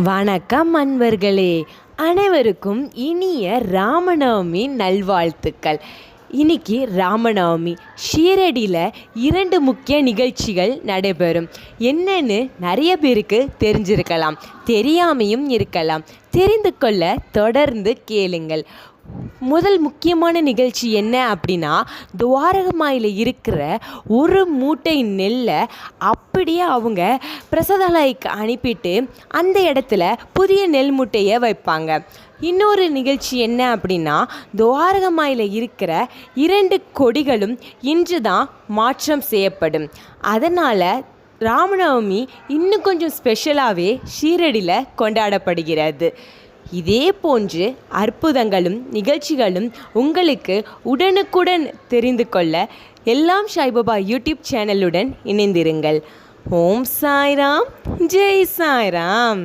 வணக்கம் அன்பர்களே, அனைவருக்கும் இனிய ராமநவமி நல்வாழ்த்துக்கள். இன்னைக்கு ராமநவமி. ஷீரடியில் 2 முக்கிய நிகழ்ச்சிகள் நடைபெறும். என்னன்னு நிறைய பேருக்கு தெரிஞ்சிருக்கலாம், தெரியாமையும் இருக்கலாம். தெரிந்து கொள்ள தொடர்ந்து கேளுங்கள். முதல் முக்கியமான நிகழ்ச்சி என்ன அப்படின்னா, துவாரகமாயில் இருக்கிற ஒரு மூட்டை நெல்லை அப்படியே அவங்க பிரசாதாலயக்கு அனுப்பிட்டு அந்த இடத்துல புதிய நெல் மூட்டையை வைப்பாங்க. இன்னொரு நிகழ்ச்சி என்ன அப்படின்னா, துவாரகமாயில் இருக்கிற 2 கொடிகளும் இன்று தான் மாற்றம் செய்யப்படும். அதனால் ராமநவமி இன்னும் கொஞ்சம் ஸ்பெஷலாகவே ஷீரடியில் கொண்டாடப்படுகிறது. இதே போன்று அற்புதங்களும் நிகழ்ச்சிகளும் உங்களுக்கு உடனுக்குடன் தெரிந்து கொள்ள எல்லாம் சாய்பாபா யூடியூப் சேனலுடன் இணைந்திருங்கள். ஓம் சாய்ராம், ஜெய் சாய்ராம்.